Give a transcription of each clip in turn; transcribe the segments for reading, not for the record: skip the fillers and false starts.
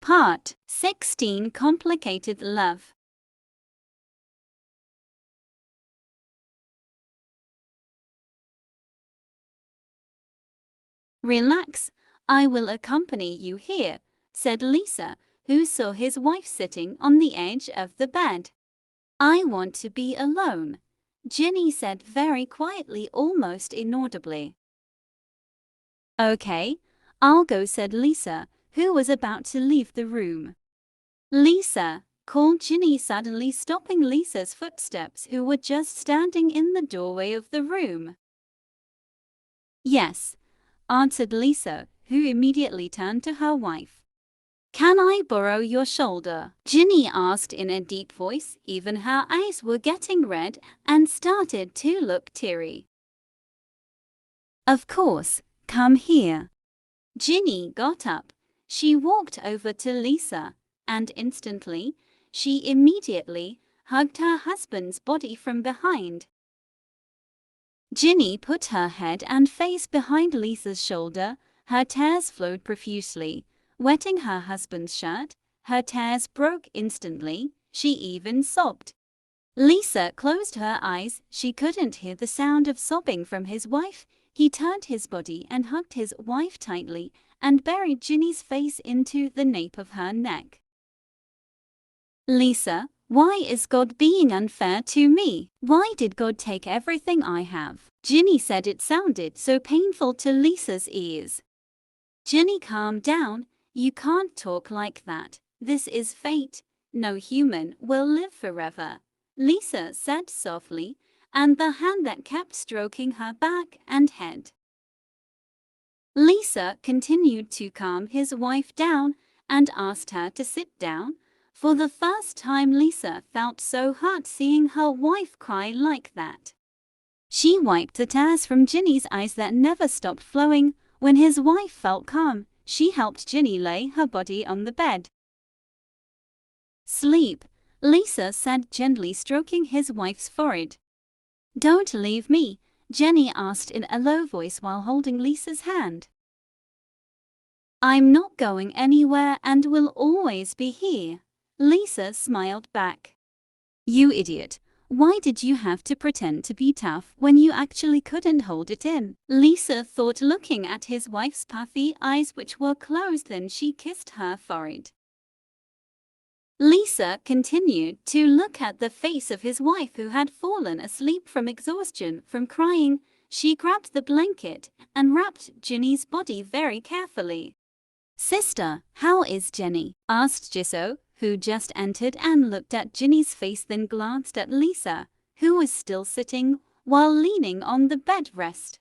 Part 16. Complicated Love. Relax, I will accompany you here, said Lisa, who saw his wife sitting on the edge of the bed. I want to be alone, Ginny said very quietly, almost inaudibly. Okay, I'll go, said Lisa, who was about to leave the room. Lisa, called Ginny, suddenly stopping Lisa's footsteps, who were just standing in the doorway of the room. Yes, answered Lisa, who immediately turned to her wife. Can I borrow your shoulder? Ginny asked in a deep voice. Even her eyes were getting red and started to look teary. Of course, come here. Ginny got up. She walked over to Lisa, and instantly, she immediately hugged her husband's body from behind. Ginny put her head and face behind Lisa's shoulder. Her tears flowed profusely, wetting her husband's shirt. Her tears broke instantly. She even sobbed. Lisa closed her eyes. She couldn't hear the sound of sobbing from his wife. He turned his body and hugged his wife tightly and buried Ginny's face into the nape of her neck. Lisa, why is God being unfair to me? Why did God take everything I have? Ginny said. It sounded so painful to Lisa's ears. Ginny, calm down. You can't talk like that. This is fate. No human will live forever, Lisa said softly, and the hand that kept stroking her back and head. Lisa continued to calm his wife down and asked her to sit down. For the first time, Lisa felt so hurt seeing her wife cry like that. She wiped the tears from Ginny's eyes that never stopped flowing. When his wife felt calm, she helped Ginny lay her body on the bed. Sleep, Lisa said gently, stroking his wife's forehead. Don't leave me, Ginny asked in a low voice while holding Lisa's hand. I'm not going anywhere and will always be here, Lisa smiled back. You idiot, why did you have to pretend to be tough when you actually couldn't hold it in? Lisa thought, looking at his wife's puffy eyes which were closed. Then she kissed her forehead. Lisa continued to look at the face of his wife, who had fallen asleep from exhaustion from crying. She grabbed the blanket and wrapped Ginny's body very carefully. Sister, how is Jenny? Asked Jisoo, who just entered and looked at Ginny's face, then glanced at Lisa, who was still sitting while leaning on the bed rest.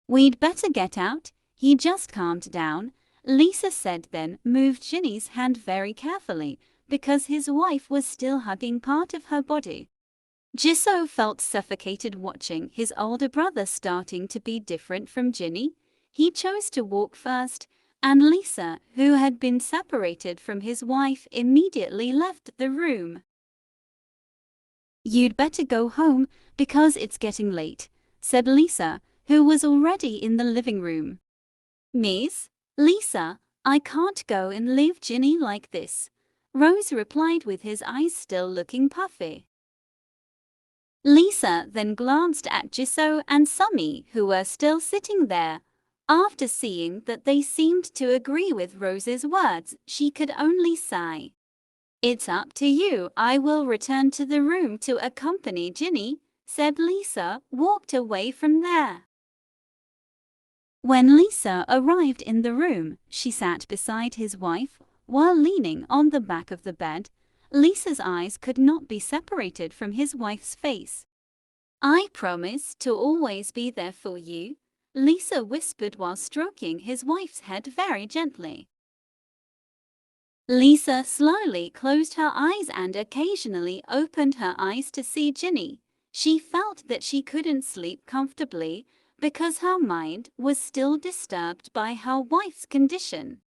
We'd better get out. He just calmed down, Lisa said, then moved Ginny's hand very carefully because his wife was still hugging part of her body. Jisoo felt suffocated watching his older brother starting to be different from Ginny. He chose to walk first, and Lisa, who had been separated from his wife, immediately left the room. You'd better go home because it's getting late, said Lisa, who was already in the living room. Miss Lisa, I can't go and leave Ginny like this, Rose replied with his eyes still looking puffy. Lisa then glanced at Jisoo and Sumi, who were still sitting there. After seeing that they seemed to agree with Rose's words, she could only sigh. It's up to you. I will return to the room to accompany Ginny, said Lisa, walked away from there. When Lisa arrived in the room, she sat beside his wife while leaning on the back of the bed. Lisa's eyes could not be separated from his wife's face. I promise to always be there for you, Lisa whispered while stroking his wife's head very gently. Lisa slowly closed her eyes and occasionally opened her eyes to see Ginny. She felt that she couldn't sleep comfortably because her mind was still disturbed by her wife's condition.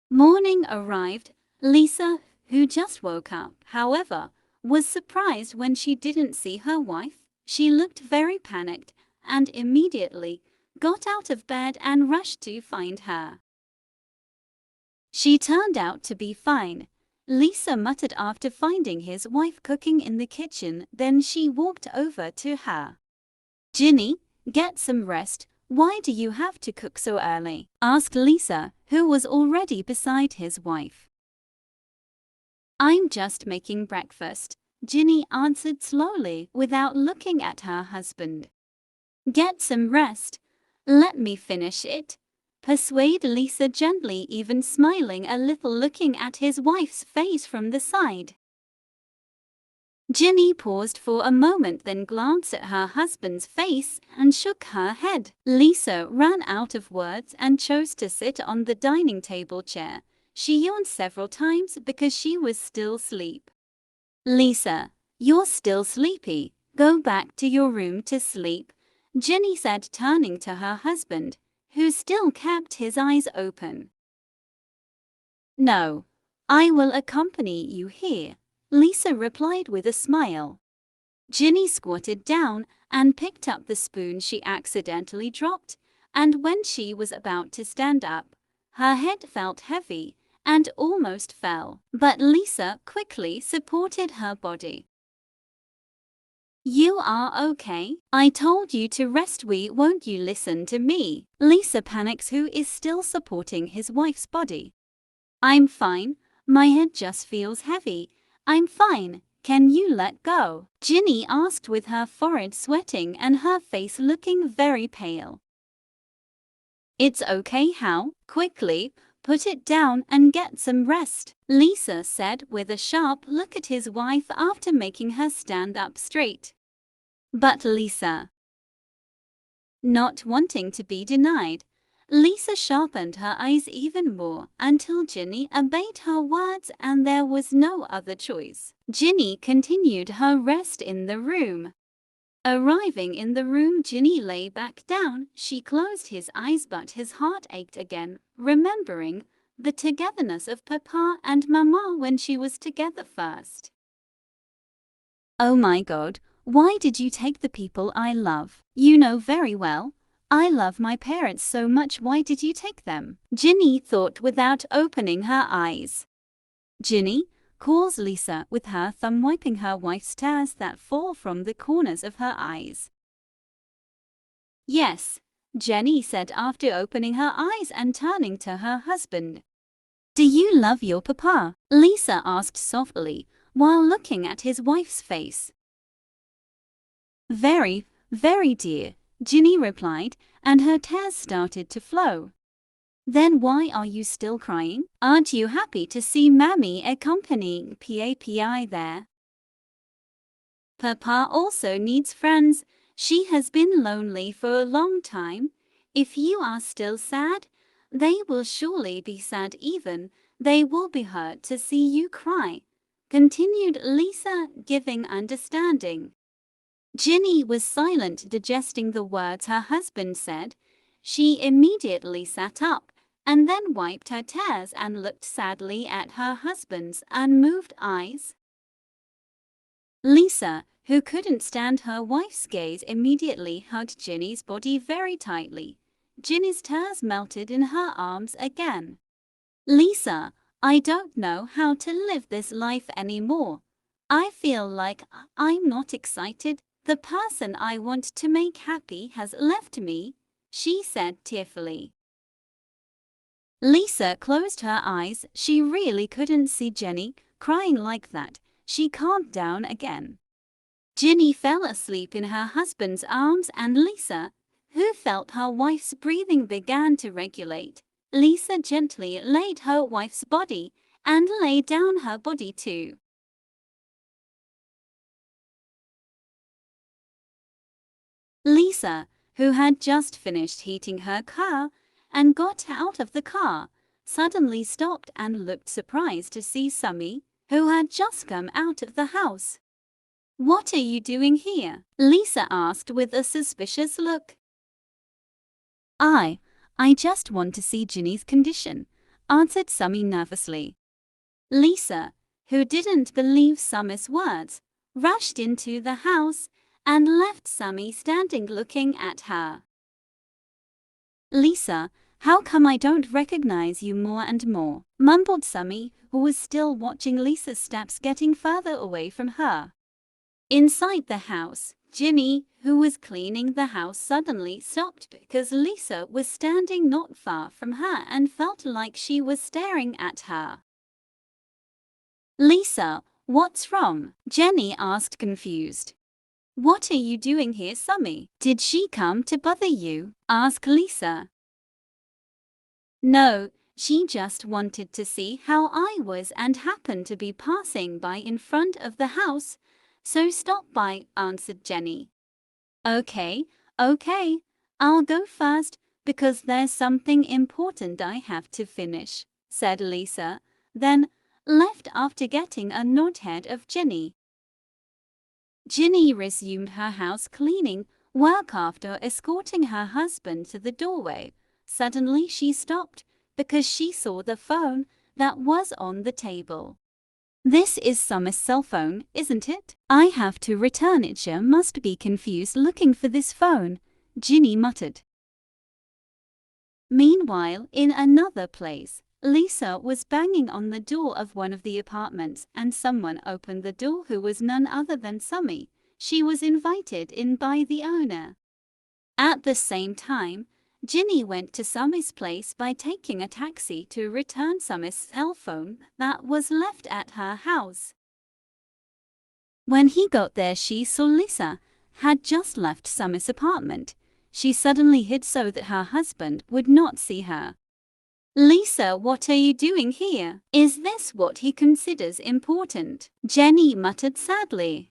Morning arrived. Lisa, who just woke up, however, was surprised when she didn't see her wife. She looked very panicked and immediately got out of bed and rushed to find her. She turned out to be fine, Lisa muttered after finding his wife cooking in the kitchen. Then she walked over to her. Ginny, get some rest. Why do you have to cook so early? Asked Lisa, who was already beside his wife. I'm just making breakfast, Ginny answered slowly without looking at her husband. Get some rest. Let me finish it. Persuade Lisa gently, even smiling a little, looking at his wife's face from the side. Ginny paused for a moment, then glanced at her husband's face and shook her head. Lisa ran out of words and chose to sit on the dining table chair. She yawned several times because she was still asleep. Lisa, you're still sleepy. Go back to your room to sleep, Ginny said, turning to her husband, who still kept his eyes open. No, I will accompany you here, Lisa replied with a smile. Ginny squatted down and picked up the spoon she accidentally dropped, and when she was about to stand up, her head felt heavy and almost fell, but Lisa quickly supported her body. You are okay? I told you to rest. Won't you listen to me? Lisa panics, who is still supporting his wife's body. I'm fine. My head just feels heavy. I'm fine. Can you let go? Ginny asked, with her forehead sweating and her face looking very pale. It's okay. How? Quickly, put it down and get some rest, Lisa said with a sharp look at his wife after making her stand up straight. But Lisa, not wanting to be denied, Lisa sharpened her eyes even more until Ginny obeyed her words and there was no other choice. Ginny continued her rest in the room. Arriving in the room, Ginny lay back down. She closed his eyes, but his heart ached again, remembering the togetherness of Papa and Mama when she was together first. Oh my God, why did you take the people I love? You know very well I love my parents so much. Why did you take them? Ginny thought without opening her eyes. Ginny, calls Lisa, with her thumb wiping her wife's tears that fall from the corners of her eyes. Yes, Jenny said after opening her eyes and turning to her husband. Do you love your papa? Lisa asked softly, while looking at his wife's face. Very, very dear, Ginny replied, and her tears started to flow. Then why are you still crying? Aren't you happy to see Mammy accompanying Papi there? Papa also needs friends. She has been lonely for a long time. If you are still sad, they will surely be sad. Even they will be hurt to see you cry, continued Lisa, giving understanding. Ginny was silent, digesting the words her husband said. She immediately sat up and then wiped her tears and looked sadly at her husband's unmoved eyes. Lisa, who couldn't stand her wife's gaze, immediately hugged Ginny's body very tightly. Ginny's tears melted in her arms again. Lisa, I don't know how to live this life anymore. I feel like I'm not excited. The person I want to make happy has left me, she said tearfully. Lisa closed her eyes. She really couldn't see Ginny crying like that. She calmed down again. Ginny fell asleep in her husband's arms, and Lisa, who felt her wife's breathing began to regulate. Lisa gently laid her wife's body and lay down her body too. Lisa, who had just finished heating her car and got out of the car, suddenly stopped and looked surprised to see Summy, who had just come out of the house. What are you doing here? Lisa asked with a suspicious look. I just want to see Ginny's condition, answered Summy nervously. Lisa, who didn't believe Summy's words, rushed into the house and left Summy standing looking at her. Lisa, How come I don't recognize you more and more? Mumbled Sumi, who was still watching Lisa's steps getting further away from her. Inside the house, Ginny, who was cleaning the house, suddenly stopped because Lisa was standing not far from her and felt like she was staring at her. Lisa, what's wrong? Jenny asked, confused. What are you doing here, Sumi? Did she come to bother you? Asked Lisa. No, she just wanted to see how I was and happened to be passing by in front of the house, so stop by, answered Jenny. Okay, I'll go first because there's something important I have to finish, said Lisa, then left after getting a nod head of Jenny. Ginny resumed her house cleaning work after escorting her husband to the doorway. Suddenly she stopped because she saw the phone that was on the table. This is Sumi's cell phone, isn't it? I have to return it. She must be confused looking for this phone, Ginny muttered. Meanwhile, in another place, Lisa was banging on the door of one of the apartments and someone opened the door who was none other than Sumi. She was invited in by the owner. At the same time, Ginny went to Sumi's place by taking a taxi to return Sumi's cell phone that was left at her house. When he got there, she saw Lisa had just left Sumi's apartment. She suddenly hid so that her husband would not see her. Lisa, what are you doing here? Is this what he considers important? Jenny muttered sadly.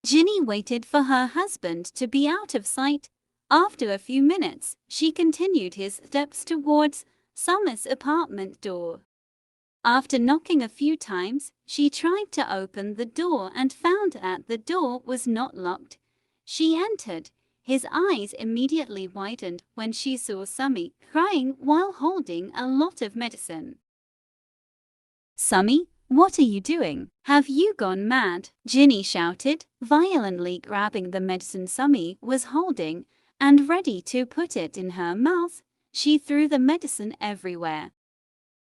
Ginny waited for her husband to be out of sight. After a few minutes, she continued his steps towards Sumi's apartment door. After knocking a few times, she tried to open the door and found that the door was not locked. She entered. His eyes immediately widened when she saw Sumi crying while holding a lot of medicine. Sumi, what are you doing? Have you gone mad? Ginny shouted, violently grabbing the medicine Sumi was holding and ready to put it in her mouth. She threw the medicine everywhere.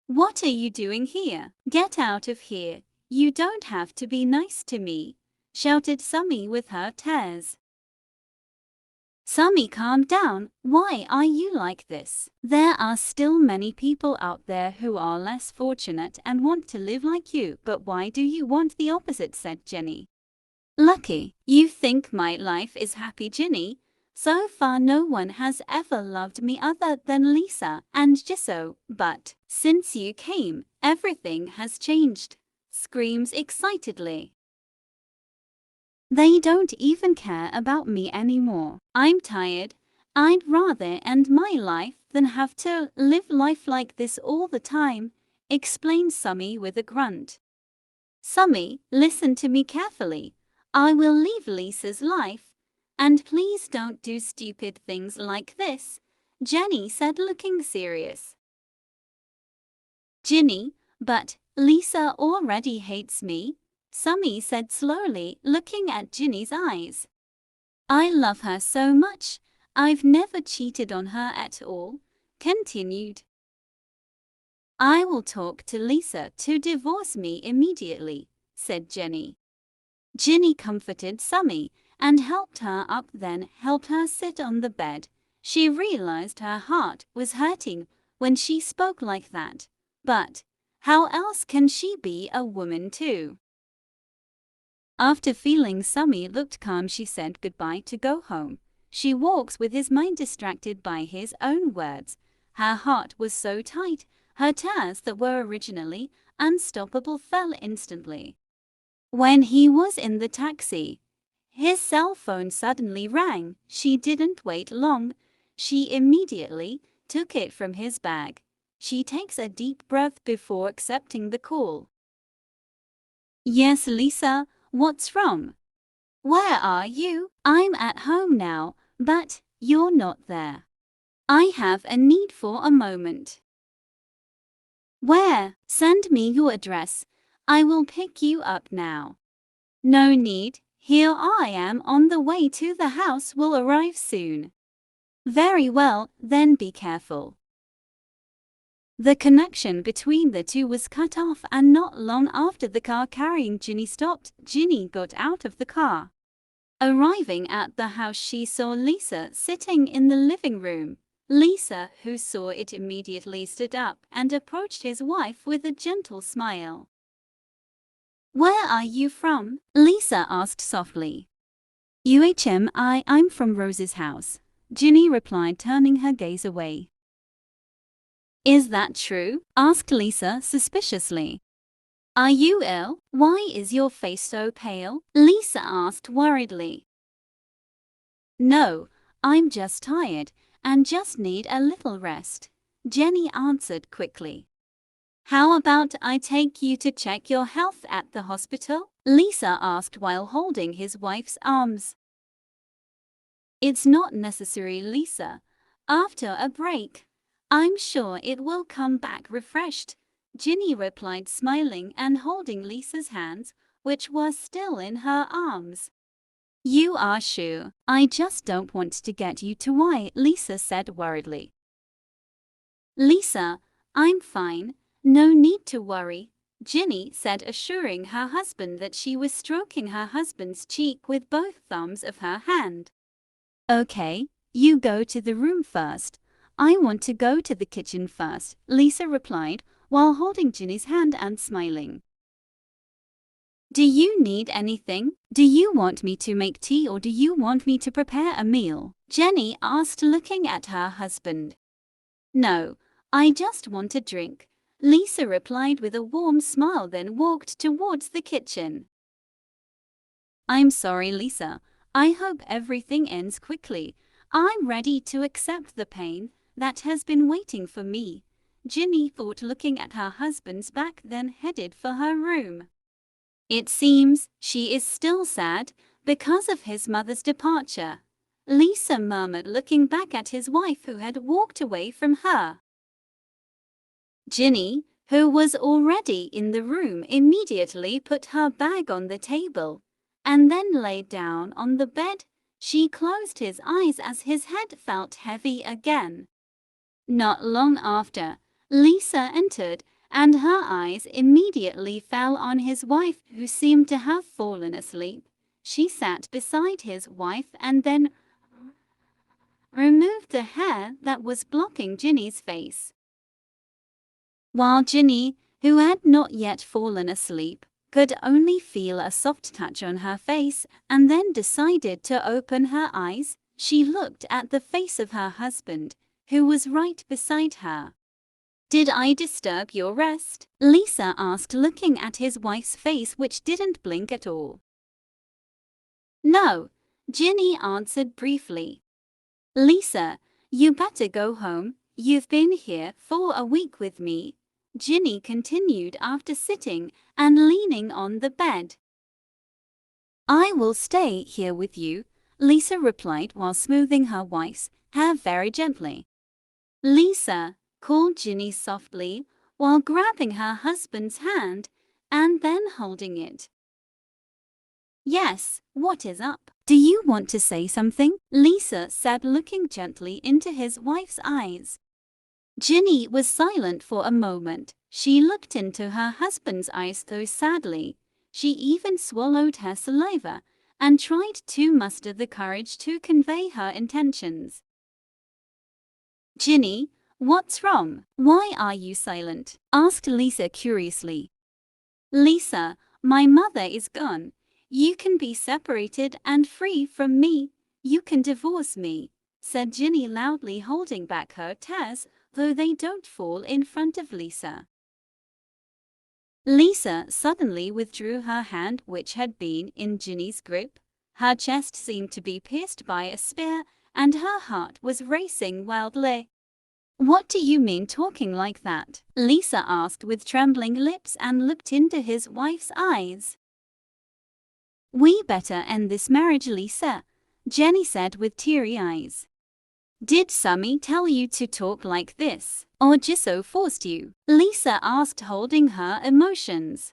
What are you doing here? Get out of here. You don't have to be nice to me, shouted Sumi with her tears. Sumi, calm down. Why are you like this? There are still many people out there who are less fortunate and want to live like you, but why do you want the opposite? Said Jenny. Lucky. You think my life is happy, Ginny? So far no one has ever loved me other than Lisa and Jisoo, but since you came, everything has changed, screams excitedly. They don't even care about me anymore. I'm tired. I'd rather end my life than have to live life like this all the time, explained Sumi with a grunt. Sumi, listen to me carefully. I will leave Lisa's life. And please don't do stupid things like this, Jenny said, looking serious. Ginny, but Lisa already hates me, Sumi said slowly, looking at Ginny's eyes. I love her so much. I've never cheated on her at all, continued. I will talk to Lisa to divorce me immediately, said Jenny. Ginny comforted Sumi and helped her up, then helped her sit on the bed. She realized her heart was hurting when she spoke like that. But how else can she be a woman too? After feeling Sumi looked calm, she said goodbye to go home. She walks with his mind distracted by his own words. Her heart was so tight, her tears that were originally unstoppable fell instantly. When he was in the taxi, his cell phone suddenly rang. She didn't wait long. She immediately took it from his bag. She takes a deep breath before accepting the call. Yes, Lisa, what's wrong? Where are you? I'm at home now, but you're not there. I have a need for a moment. Where? Send me your address. I will pick you up now. No need. Here I am on the way to the house, will arrive soon. Very well, then be careful. The connection between the two was cut off, and not long after the car carrying Ginny stopped, Ginny got out of the car. Arriving at the house, she saw Lisa sitting in the living room. Lisa, who saw it, immediately stood up and approached his wife with a gentle smile. "Where are you from?" Lisa asked softly. I'm from Rose's house," Ginny replied, turning her gaze away. "Is that true?" asked Lisa suspiciously. "Are you ill? Why is your face so pale?" Lisa asked worriedly. "No, I'm just tired and just need a little rest," Jenny answered quickly. "How about I take you to check your health at the hospital?" Lisa asked while holding his wife's arms. "It's not necessary, Lisa. After a break, I'm sure it will come back refreshed," Ginny replied, smiling and holding Lisa's hands, which were still in her arms. "You are sure? I just don't want to get you to why," Lisa said worriedly. "Lisa, I'm fine. No need to worry," Ginny said, assuring her husband that she was stroking her husband's cheek with both thumbs of her hand. "Okay, you go to the room first. I want to go to the kitchen first," Lisa replied, while holding Ginny's hand and smiling. "Do you need anything? Do you want me to make tea or do you want me to prepare a meal?" Jenny asked, looking at her husband. "No, I just want a drink," Lisa replied with a warm smile, then walked towards the kitchen. "I'm sorry, Lisa. I hope everything ends quickly. I'm ready to accept the pain that has been waiting for me," Ginny thought, looking at her husband's back, then headed for her room. "It seems she is still sad because of his mother's departure," Lisa murmured, looking back at his wife, who had walked away from her. Ginny, who was already in the room, immediately put her bag on the table and then lay down on the bed. She closed his eyes as his head felt heavy again. Not long after, Lisa entered, and her eyes immediately fell on his wife, who seemed to have fallen asleep. She sat beside his wife and then removed the hair that was blocking Ginny's face. While Ginny, who had not yet fallen asleep, could only feel a soft touch on her face and then decided to open her eyes, she looked at the face of her husband, who was right beside her. "Did I disturb your rest?" Lisa asked, looking at his wife's face, which didn't blink at all. "No," Ginny answered briefly. "Lisa, you better go home. You've been here for a week with me," Ginny continued after sitting and leaning on the bed. "I will stay here with you," Lisa replied while smoothing her wife's hair very gently. "Lisa," called Ginny softly while grabbing her husband's hand and then holding it. "Yes, what is up? Do you want to say something?" Lisa said, looking gently into his wife's eyes. Ginny was silent for a moment. She looked into her husband's eyes, though sadly. She even swallowed her saliva and tried to muster the courage to convey her intentions. "Ginny, what's wrong? Why are you silent?" asked Lisa curiously. "Lisa, my mother is gone. You can be separated and free from me. You can divorce me," said Ginny loudly, holding back her tears, though they don't fall in front of Lisa. Lisa suddenly withdrew her hand, which had been in Ginny's grip. Her chest seemed to be pierced by a spear, and her heart was racing wildly. "What do you mean talking like that?" Lisa asked with trembling lips and looked into his wife's eyes. "We better end this marriage, Lisa," Jenny said with teary eyes. "Did Sammy tell you to talk like this, or Jiso forced you?" Lisa asked, holding her emotions.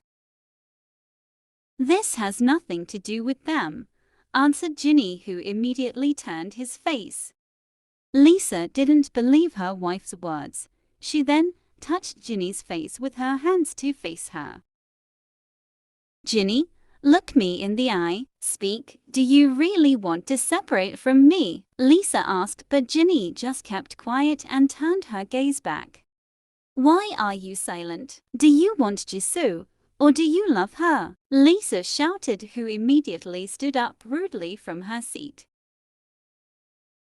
"This has nothing to do with them," answered Ginny, who immediately turned his face. Lisa didn't believe her wife's words. She then touched Ginny's face with her hands to face her. Ginny, look me in the eye. Speak, do you really want to separate from me? Lisa asked, but Ginny just kept quiet and turned her gaze back. Why are you silent? Do you want Jisoo, or do you love her? Lisa shouted, who immediately stood up rudely from her seat.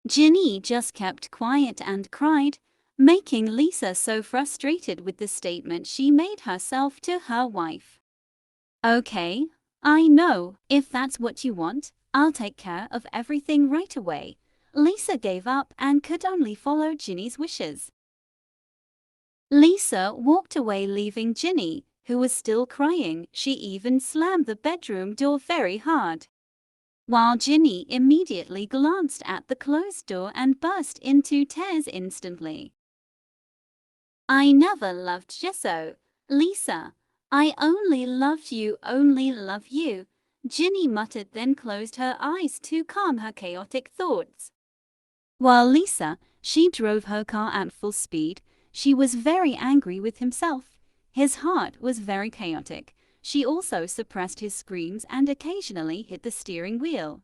Ginny just kept quiet and cried, making Lisa so frustrated with the statement she made herself to her wife. Okay, I know, if that's what you want, I'll take care of everything right away. Lisa gave up and could only follow Ginny's wishes. Lisa walked away, leaving Ginny, who was still crying. She even slammed the bedroom door very hard. While Ginny immediately glanced at the closed door and burst into tears instantly. I never loved Jisoo, Lisa. I only loved you, only love you, Ginny muttered, then closed her eyes to calm her chaotic thoughts. While Lisa, she drove her car at full speed. She was very angry with himself. His heart was very chaotic. She also suppressed his screams and occasionally hit the steering wheel.